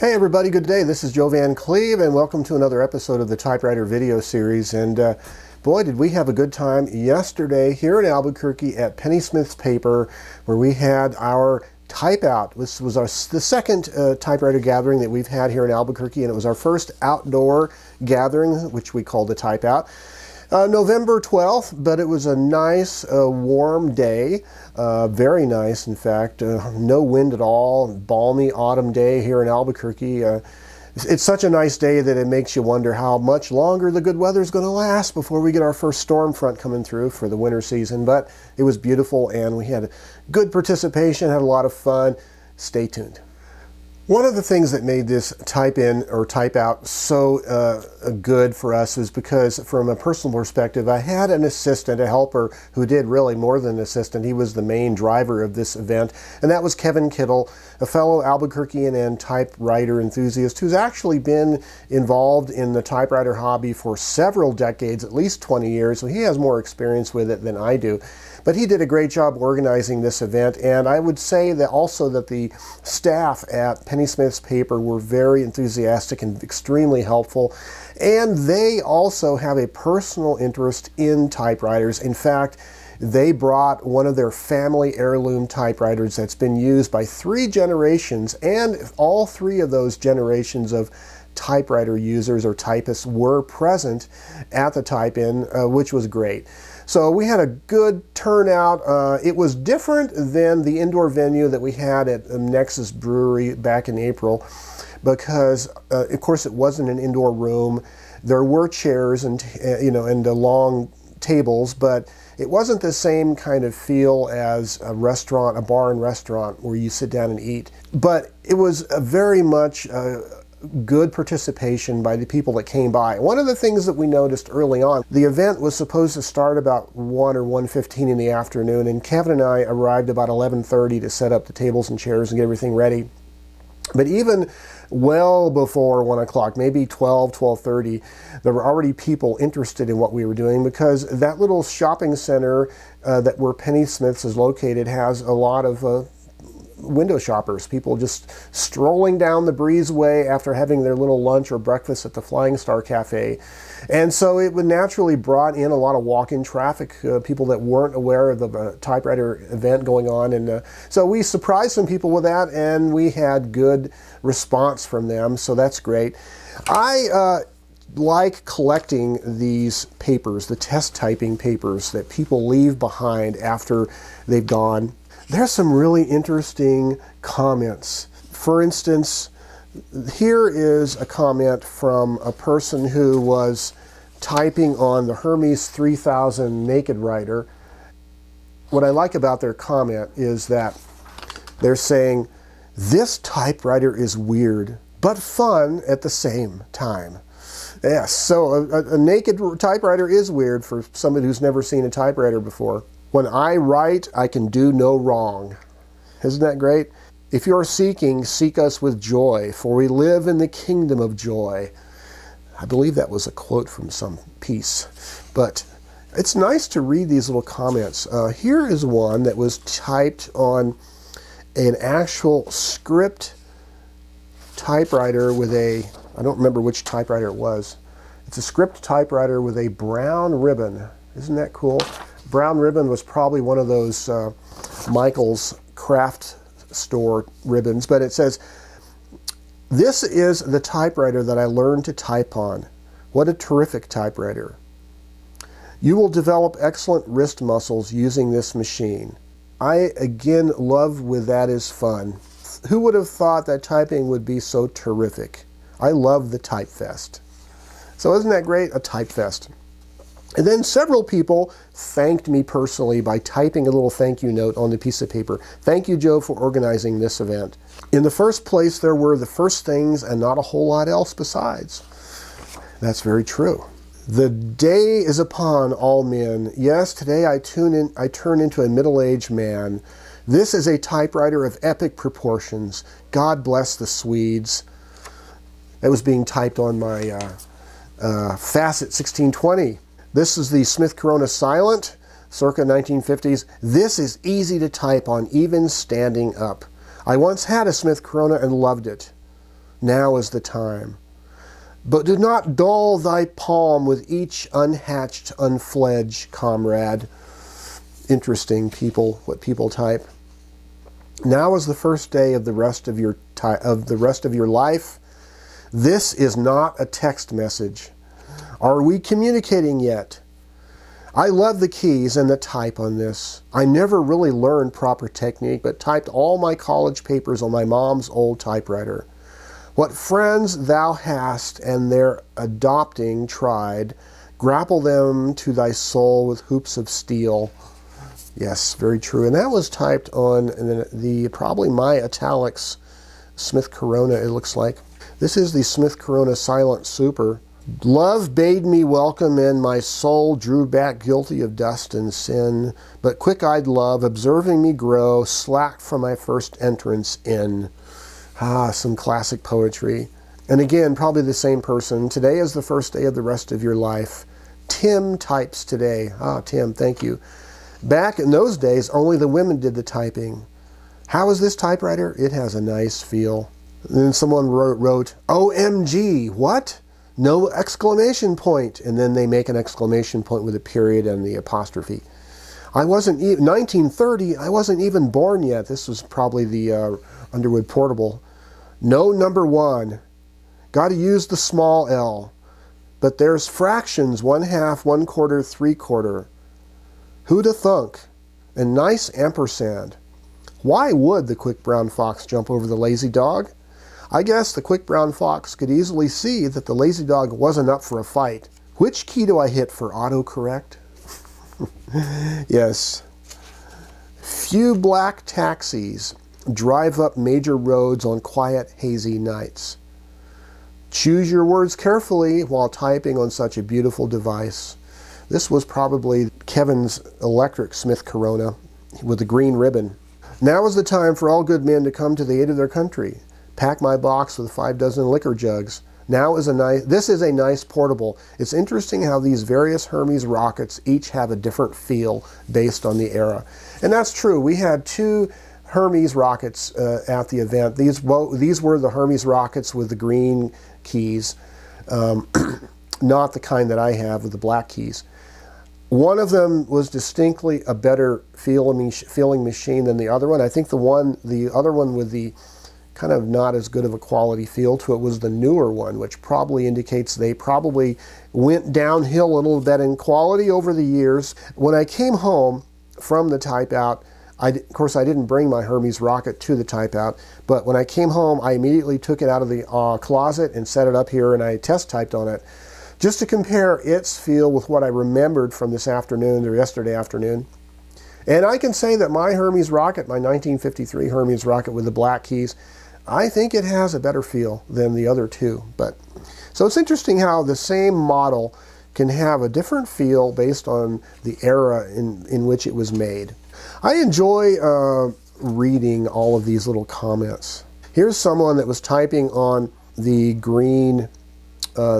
Hey everybody, good day. This is Joe Van Cleve and welcome to another episode of the Typewriter Video Series. And boy, did we have a good time yesterday here in Albuquerque at Pennysmiths Paper, where we had our Type-Out. This was the second typewriter gathering that we've had here in Albuquerque, and it was our first outdoor gathering, which we called the Type-Out. November 12th, but it was a nice warm day, very nice in fact, no wind at all, balmy autumn day here in Albuquerque. It's such a nice day that it makes you wonder how much longer the good weather is going to last before we get our first storm front coming through for the winter season. But it was beautiful and we had good participation, had a lot of fun. Stay tuned. One of the things that made this type-in or type-out so good for us is because, from a personal perspective, I had an assistant, a helper, who did really more than an assistant. He was the main driver of this event, and that was Kevin Kittle, a fellow Albuquerquean and typewriter enthusiast who's actually been involved in the typewriter hobby for several decades, at least 20 years, so he has more experience with it than I do. But he did a great job organizing this event, and I would say that also that the staff at Pennysmiths Paper were very enthusiastic and extremely helpful, and they also have a personal interest in typewriters. In fact, they brought one of their family heirloom typewriters that's been used by 3 generations, and all 3 of those generations of typewriter users or typists were present at the type-in, which was great. So we had a good turnout. It was different than the indoor venue that we had at Nexus Brewery back in April because, of course, it wasn't an indoor room. There were chairs and and long tables, but it wasn't the same kind of feel as a restaurant, a bar and restaurant where you sit down and eat. But it was very much good participation by the people that came by. One of the things that we noticed early on, the event was supposed to start about 1 or 1:15 in the afternoon, and Kevin and I arrived about 11:30 to set up the tables and chairs and get everything ready. But even well before 1 o'clock, maybe 12:30, there were already people interested in what we were doing, because that little shopping center that where Pennysmiths is located has a lot of window shoppers, people just strolling down the breezeway after having their little lunch or breakfast at the Flying Star Cafe. And so it would naturally brought in a lot of walk-in traffic, people that weren't aware of the typewriter event going on. And so we surprised some people with that, and we had good response from them, so that's great. I like collecting these papers, the test typing papers that people leave behind after they've gone. There's some really interesting comments. For instance, here is a comment from a person who was typing on the Hermes 3000 Naked Writer. What I like about their comment is that they're saying, "This typewriter is weird, but fun at the same time." Yes, so a naked typewriter is weird for somebody who's never seen a typewriter before. "When I write, I can do no wrong." Isn't that great? "If you're seeking, seek us with joy, for we live in the kingdom of joy." I believe that was a quote from some piece. But it's nice to read these little comments. Here is one that was typed on an actual script typewriter with a, I don't remember which typewriter it was. It's a script typewriter with a brown ribbon. Isn't that cool? Brown ribbon was probably one of those Michael's craft store ribbons, but it says, "This is the typewriter that I learned to type on. What a terrific typewriter. You will develop excellent wrist muscles using this machine. I again love with that is fun. Who would have thought that typing would be so terrific? I love the Typefest." So isn't that great? A Typefest. And then several people thanked me personally by typing a little thank you note on the piece of paper. "Thank you, Joe, for organizing this event. In the first place, there were the first things and not a whole lot else besides." That's very true. "The day is upon all men. Yes, today I turn into a middle-aged man. This is a typewriter of epic proportions. God bless the Swedes." That was being typed on my Facet 1620. "This is the Smith Corona Silent, circa 1950s. This is easy to type on, even standing up. I once had a Smith Corona and loved it. Now is the time. But do not dull thy palm with each unhatched, unfledged comrade. Interesting people, what people type. Now is the first day of the rest of your life. This is not a text message. Are we communicating yet? I love the keys and the type on this. I never really learned proper technique, but typed all my college papers on my mom's old typewriter. What friends thou hast and their adopting tried, grapple them to thy soul with hoops of steel. Yes, very true. And that was typed on the probably my italics Smith Corona, it looks like. This is the Smith Corona Silent Super. Love bade me welcome, and my soul drew back guilty of dust and sin. But quick-eyed love, observing me grow, slacked from my first entrance in. Ah, some classic poetry. And again, probably the same person. Today is the first day of the rest of your life. Tim types today. Ah, Tim, thank you. Back in those days, only the women did the typing. How is this typewriter? It has a nice feel. And then someone wrote, OMG, what? No exclamation point. And then they make an exclamation point with a period and the apostrophe. 1930, I wasn't even born yet. This was probably the Underwood Portable. No number one. Got to use the small L. But there's fractions, 1/2, 1/4, 3/4. Who'da thunk? And nice ampersand. Why would the quick brown fox jump over the lazy dog? I guess the quick brown fox could easily see that the lazy dog wasn't up for a fight. Which key do I hit for autocorrect? Yes. Few black taxis drive up major roads on quiet, hazy nights. Choose your words carefully while typing on such a beautiful device. This was probably Kevin's electric Smith Corona with the green ribbon. Now is the time for all good men to come to the aid of their country. Pack my box with 5 dozen liquor jugs. This is a nice portable. It's interesting how these various Hermes rockets each have a different feel based on the era. And that's true. We had 2 Hermes rockets at the event. These were the Hermes rockets with the green keys, not the kind that I have with the black keys. One of them was distinctly a better feeling machine than the other one. I think the other one with the kind of not as good of a quality feel to it was the newer one, which probably indicates they probably went downhill a little bit in quality over the years. When I came home from the Type-Out, of course I didn't bring my Hermes rocket to the Type-Out, but when I came home I immediately took it out of the closet and set it up here, and I test typed on it just to compare its feel with what I remembered from this afternoon or yesterday afternoon. And I can say that my Hermes rocket, my 1953 Hermes rocket with the black keys, I think it has a better feel than the other 2. So it's interesting how the same model can have a different feel based on the era in which it was made. I enjoy reading all of these little comments. Here's someone that was typing on the green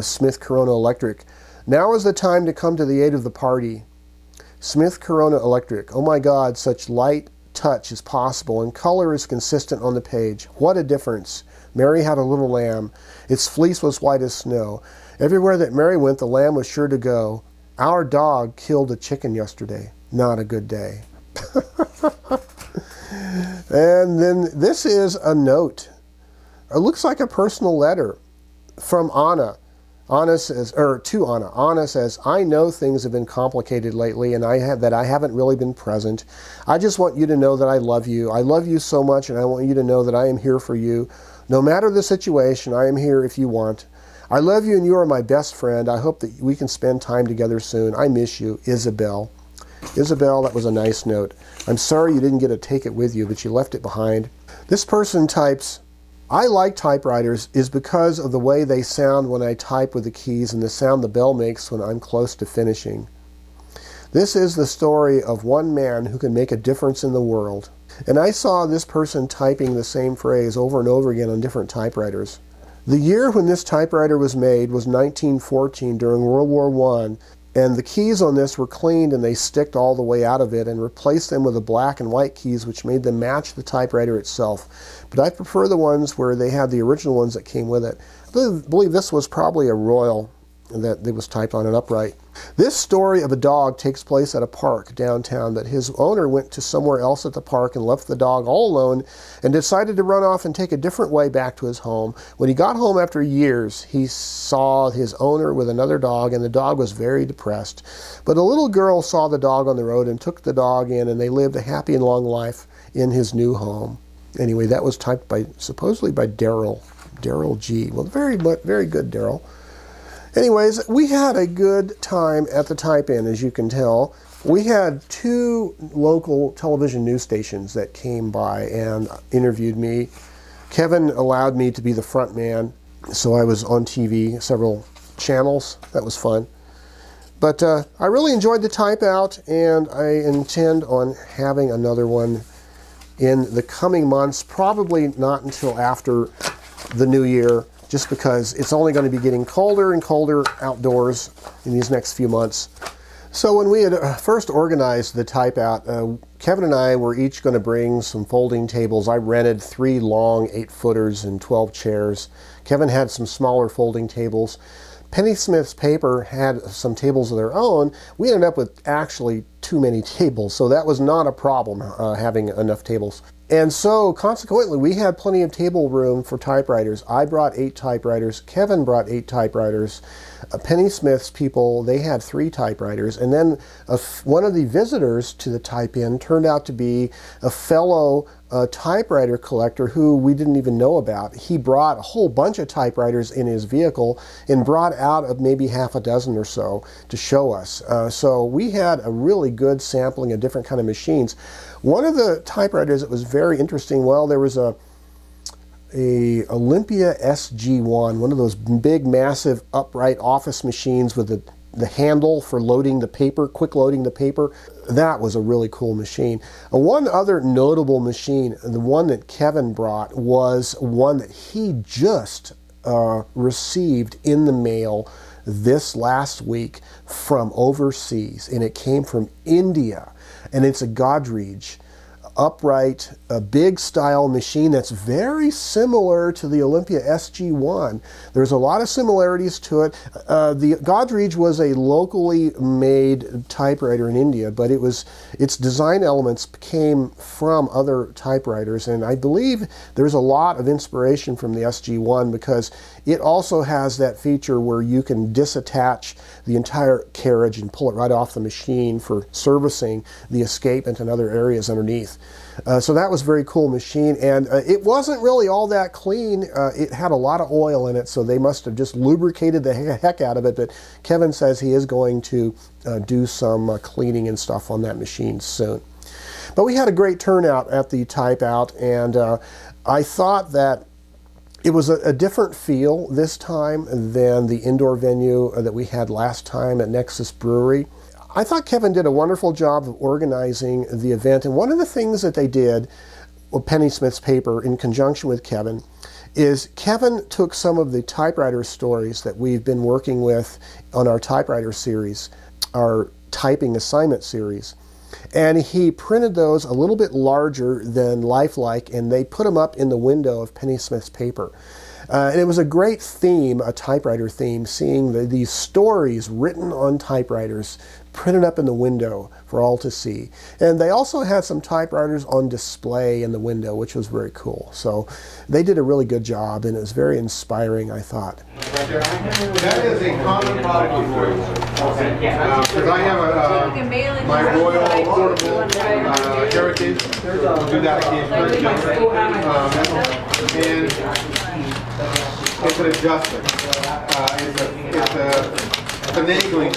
Smith Corona Electric. Now is the time to come to the aid of the party. Smith Corona Electric. Oh my God, such light touch is possible, and color is consistent on the page. What a difference. Mary had a little lamb. Its fleece was white as snow. Everywhere that Mary went, the lamb was sure to go. Our dog killed a chicken yesterday. Not a good day. And then this is a note. It looks like a personal letter from Anna. Anna says, to Anna. Anna says, I know things have been complicated lately and I haven't really been present. I just want you to know that I love you. I love you so much, and I want you to know that I am here for you. No matter the situation, I am here if you want. I love you and you are my best friend. I hope that we can spend time together soon. I miss you, Isabel. Isabel, that was a nice note. I'm sorry you didn't get to take it with you, but you left it behind. This person types, I like typewriters is because of the way they sound when I type with the keys and the sound the bell makes when I'm close to finishing. This is the story of one man who can make a difference in the world. And I saw this person typing the same phrase over and over again on different typewriters. The year when this typewriter was made was 1914 during World War I. And the keys on this were cleaned and they sticked all the way out of it, and replaced them with the black and white keys, which made them match the typewriter itself. But I prefer the ones where they had the original ones that came with it. I believe this was probably a Royal that it was typed on an upright. This story of a dog takes place at a park downtown, but his owner went to somewhere else at the park and left the dog all alone and decided to run off and take a different way back to his home. When he got home after years, he saw his owner with another dog, and the dog was very depressed. But a little girl saw the dog on the road and took the dog in, and they lived a happy and long life in his new home. Anyway, that was typed by, supposedly by Daryl G. Well, very good, Daryl. Anyways, we had a good time at the Type-In, as you can tell. We had 2 local television news stations that came by and interviewed me. Kevin allowed me to be the front man, so I was on TV, several channels. That was fun. But I really enjoyed the Type-Out, and I intend on having another one in the coming months, probably not until after the new year, just because it's only going to be getting colder and colder outdoors in these next few months. So when we had first organized the Type-Out, Kevin and I were each going to bring some folding tables. I rented 3 long 8-footers and 12 chairs. Kevin had some smaller folding tables. Pennysmiths Paper had some tables of their own. We ended up with actually too many tables, so that was not a problem, having enough tables. And so, consequently, we had plenty of table room for typewriters. I brought 8 typewriters. Kevin brought 8 typewriters. Pennysmiths people, they had 3 typewriters. And then one of the visitors to the Type-In turned out to be a fellow typewriter collector who we didn't even know about. He brought a whole bunch of typewriters in his vehicle and brought out of maybe half a dozen or so to show us. So we had a really good sampling of different kind of machines. One of the typewriters that was very interesting, well, there was a Olympia SG1, one of those big, massive, upright office machines with the handle for loading the paper, quick loading the paper. That was a really cool machine. One other notable machine, the one that Kevin brought, was one that he just received in the mail this last week from overseas, and it came from India, and it's a Godrej upright, a big style machine that's very similar to the Olympia SG1. There's a lot of similarities to it. The Godrej was a locally made typewriter in India, but its design elements came from other typewriters, and I believe there's a lot of inspiration from the SG1 because it also has that feature where you can disattach the entire carriage and pull it right off the machine for servicing the escapement and other areas underneath. So that was a very cool machine, and it wasn't really all that clean. It had a lot of oil in it, so they must have just lubricated the heck out of it, but Kevin says he is going to do some cleaning and stuff on that machine soon. But we had a great turnout at the Type-Out, and I thought that it was a different feel this time than the indoor venue that we had last time at Nexus Brewery. I thought Kevin did a wonderful job of organizing the event, and one of the things that they did with Pennysmiths Paper in conjunction with Kevin is Kevin took some of the typewriter stories that we've been working with on our typewriter series, our typing assignment series, and he printed those a little bit larger than lifelike, and they put them up in the window of Pennysmiths Paper. And it was a great theme, a typewriter theme, seeing these stories written on typewriters printed up in the window for all to see. And they also had some typewriters on display in the window, which was very cool. So they did a really good job, and it was very inspiring, I thought. That is a common product for you. Because I have my Royal Portable Heritage. We'll do that occasionally. And it's an adjustment. It's finagling.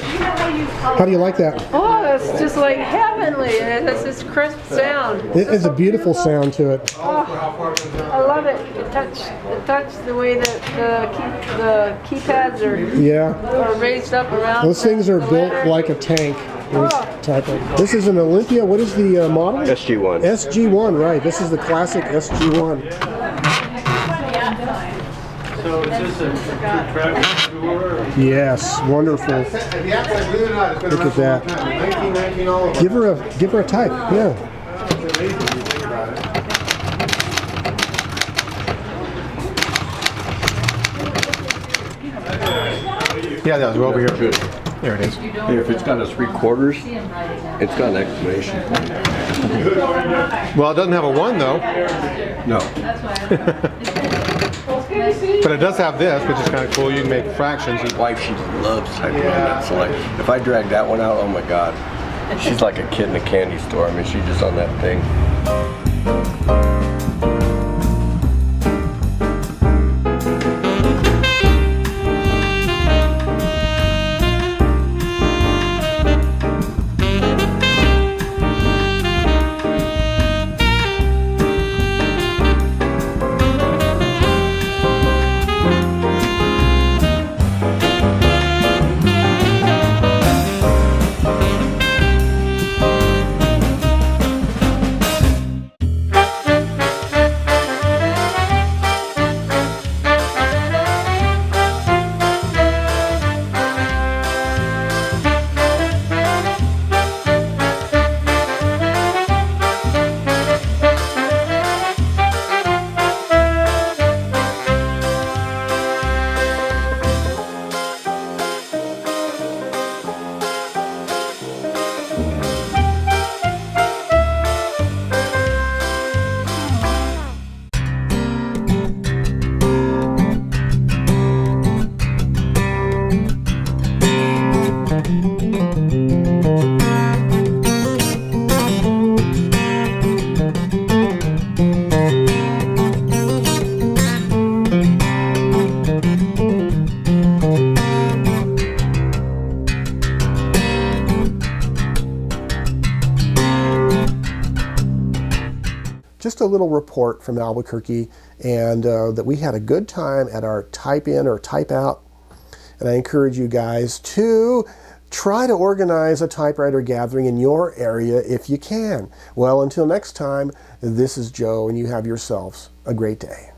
How do you like that? Oh, it's just like heavenly, and it has this crisp sound. It has a beautiful sound to it. Oh, I love it. It touched the way that the keypads are raised up around. Those things are built like a tank. This is an Olympia. What is the model? SG1. SG1, right. This is the classic SG1. So is this a true track tour? Yes, wonderful. The outside, believe it or not, it's been Look around at for a long that. time. 1919 all over. Give her a type. Yeah. It's amazing when you think about it. Yeah, that was over here. Good. There it is. Hey, if it's got a 3/4, it's got an exclamation point. Well, it doesn't have a 1 though, No. but it does have this, which is kind of cool. You can make fractions. My wife, she loves typing on that. So like, if I drag that one out, oh my God. She's like a kid in a candy store. I mean, she's just on that thing. Just a little report from Albuquerque, and that we had a good time at our Type-In or Type-Out, and I encourage you guys to try to organize a typewriter gathering in your area if you can. Well, until next time, this is Joe, and you have yourselves a great day.